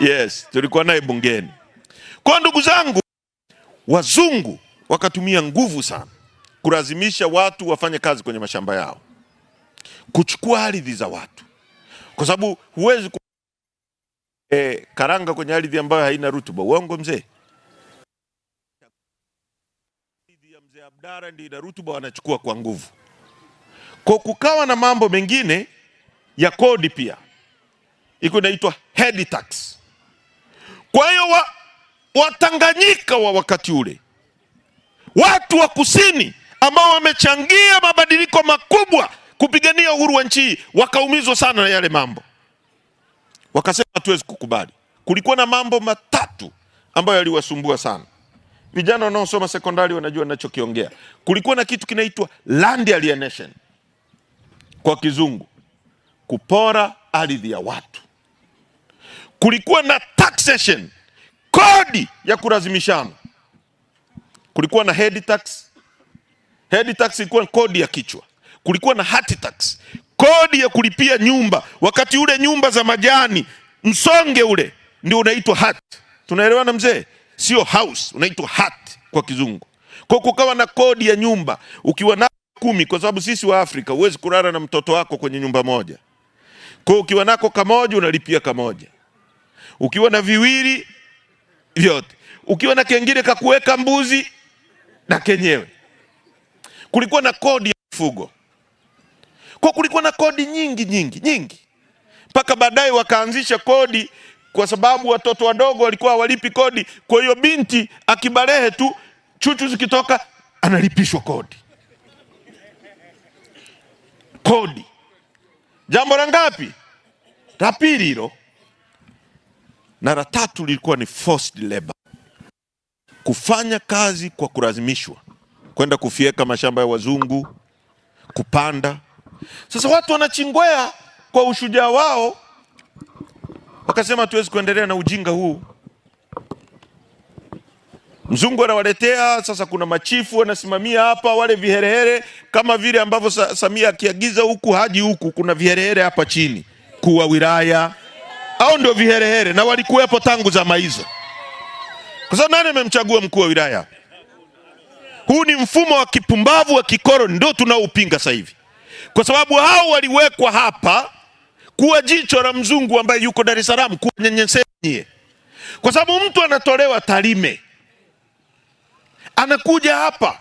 Yes, tulikuwa naye bungeni. Kwa ndugu zangu, wazungu wakatumia nguvu sana kulazimisha watu wafanye kazi kwenye mashamba yao, kuchukua ardhi za watu, kwa sababu huwezi karanga kwenye ardhi ambayo haina rutuba. Uongo mzee? Ardhi ya mzee Abdara ndio ina rutuba, wanachukua kwa nguvu. Kwa kukawa na mambo mengine ya kodi pia, iko inaitwa head tax. Kwa hiyo Watanganyika wa wakati ule, watu wa kusini ambao wamechangia mabadiliko makubwa kupigania uhuru wa nchi, wakaumizwa sana na yale mambo, wakasema hatuwezi kukubali. Kulikuwa na mambo matatu ambayo yaliwasumbua sana. Vijana wanaosoma sekondari wanajua ninachokiongea. Kulikuwa na kitu kinaitwa land alienation, kwa kizungu kupora ardhi ya watu. Kulikuwa na taxation, kodi ya kulazimishana. Kulikuwa na head tax. Head tax ilikuwa kodi ya kichwa. Kulikuwa na hat tax, kodi ya kulipia nyumba. Wakati ule nyumba za majani, msonge ule ndio unaitwa hat. Tunaelewana mzee? Sio house, unaitwa hat kwa kizungu. Kwa kukawa na kodi ya nyumba. Ukiwa na 10, kwa sababu sisi wa Afrika huwezi kulala na mtoto wako kwenye nyumba moja. Kwa ukiwa nako kamoja unalipia kamoja. Ukiwa na viwili vyote. Ukiwa na kengine kakuweka mbuzi na kenyewe. Kulikuwa na kodi ya mifugo. Kwa kulikuwa na kodi nyingi. Mpaka baadaye wakaanzisha kodi, kwa sababu watoto wadogo walikuwa hawalipi kodi. Kwa hiyo binti akibalehe tu, chuchu zikitoka, analipishwa kodi. Kodi. Jambo la ngapi? La pili hilo. Na la tatu lilikuwa ni forced labor, kufanya kazi kwa kulazimishwa, kwenda kufieka mashamba ya wazungu, kupanda. Sasa watu wanachingwea kwa ushujaa wao, wakasema hatuwezi kuendelea na ujinga huu. Mzungu anawaletea, sasa kuna machifu wanasimamia hapa, wale viherehere, kama vile ambavyo Samia akiagiza huku haji huku, kuna viherehere hapa chini, kuu wa wilaya au ndio viherehere, na walikuwepo tangu zama hizo. Kwa sababu nani amemchagua mkuu wa wilaya? Huu ni mfumo wa kipumbavu wa kikoro, ndio tunaoupinga sasa hivi. Kwa sababu hao waliwekwa hapa kuwa jicho la mzungu ambaye yuko Dar es Salaam, kunyenyesea nyie. Kwa sababu mtu anatolewa Tarime, anakuja hapa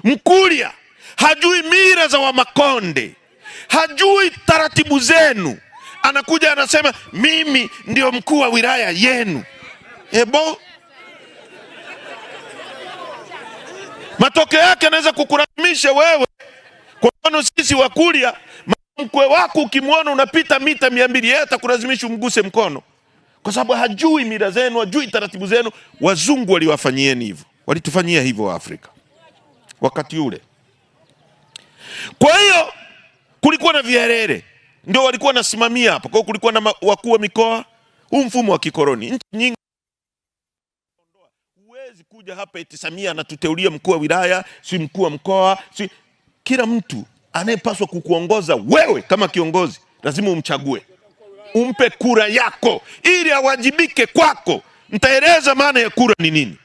Mkuria, hajui mila za Wamakonde, hajui taratibu zenu, anakuja anasema mimi ndio mkuu wa wilaya yenu. Ebo, matokeo yake anaweza kukulazimisha wewe. Kwa mfano sisi Wakuria, mkwe wako ukimwona unapita mita 200, yeye atakulazimisha umguse mkono, kwa sababu hajui mila zenu, hajui taratibu zenu. Wazungu waliwafanyieni hivyo, walitufanyia hivyo wa Afrika wakati ule. Kwa hiyo kulikuwa na viherehere, ndio walikuwa nasimamia hapa. Kwa hiyo kulikuwa na wakuu wa mikoa. Huu mfumo wa kikoloni, nchi nyingi huwezi kuja hapa eti Samia anatuteulia mkuu wa wilaya, si mkuu wa mkoa, si. Kila mtu anayepaswa kukuongoza wewe kama kiongozi lazima umchague, umpe kura yako ili awajibike kwako. Nitaeleza maana ya kura ni nini,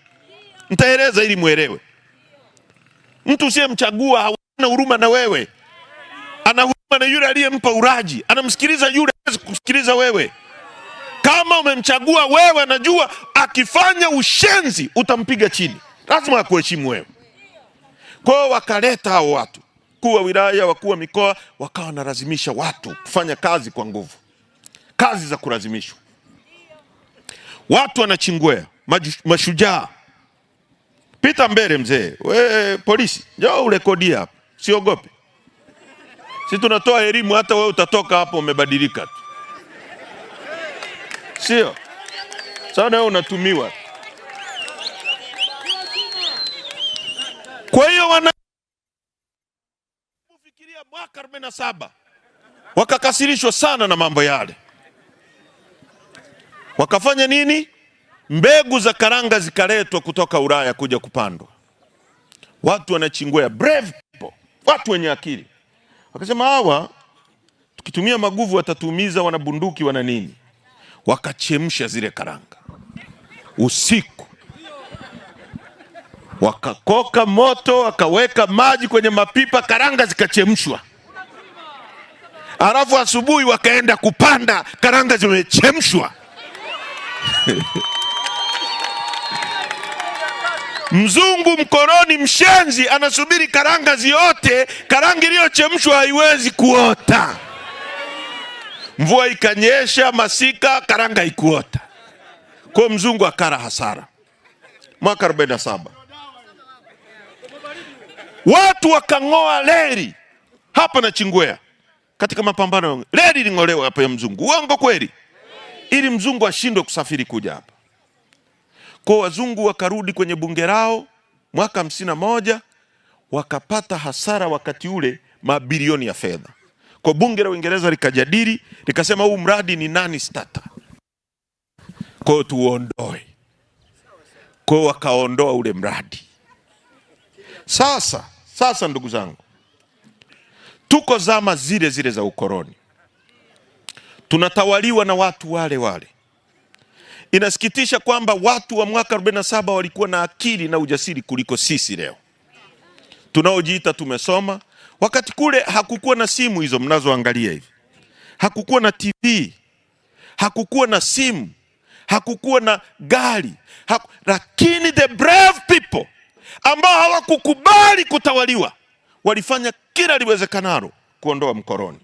nitaeleza ili muelewe. Mtu usiyemchagua hana huruma na wewe, ana huruma na yule aliyempa uraji, anamsikiliza yule, hawezi kusikiliza wewe. Kama umemchagua wewe, anajua akifanya ushenzi utampiga chini, lazima akuheshimu wewe. Kwa hiyo wakaleta hao watu, wakuu wa wilaya, wakuu wa mikoa, wakawa wanalazimisha watu kufanya kazi kwa nguvu, kazi za kulazimishwa. Watu wanachingwea, mashujaa. Pita mbele mzee, we polisi, njoo urekodi hapa, siogope. Sisi tunatoa elimu, hata wewe utatoka hapo umebadilika tu. Sio? Sana wewe unatumiwa. Kwa hiyo kufikiria mwaka 47 wakakasirishwa sana na mambo yale. Wakafanya nini? Mbegu za karanga zikaletwa kutoka Ulaya kuja kupandwa. Watu wanachingwea, brave people, watu wenye akili. Wakasema hawa tukitumia maguvu watatuumiza, wanabunduki wana nini. Wakachemsha zile karanga usiku, wakakoka moto, wakaweka maji kwenye mapipa, karanga zikachemshwa. Alafu asubuhi wakaenda kupanda, karanga zimechemshwa. Mzungu mkoroni mshenzi anasubiri karanga ziote, karanga iliyochemshwa haiwezi kuota. Mvua ikanyesha, masika, karanga ikuota. Kwa mzungu akara hasara. Mwaka 47 watu wakang'oa leri hapa na Chingwea katika mapambano. Leri ling'olewa hapa ya mzungu. Uongo kweli? Ili mzungu ashindwe kusafiri kuja hapa. Kwa wazungu wakarudi kwenye bunge lao mwaka 51, wakapata hasara wakati ule mabilioni ya fedha. Kwa bunge la Uingereza likajadili, likasema huu mradi ni nani starter, kwa tuondoe. Kwa wakaondoa ule mradi. Sasa ndugu zangu, tuko zama zile zile za ukoloni, tunatawaliwa na watu wale wale. Inasikitisha kwamba watu wa mwaka 47 walikuwa na akili na ujasiri kuliko sisi leo tunaojiita tumesoma. Wakati kule hakukuwa na simu hizo mnazoangalia hivi, hakukuwa na TV, hakukuwa na simu, hakukuwa na gari, lakini the brave people ambao hawakukubali kutawaliwa walifanya kila liwezekanalo kuondoa mkoloni.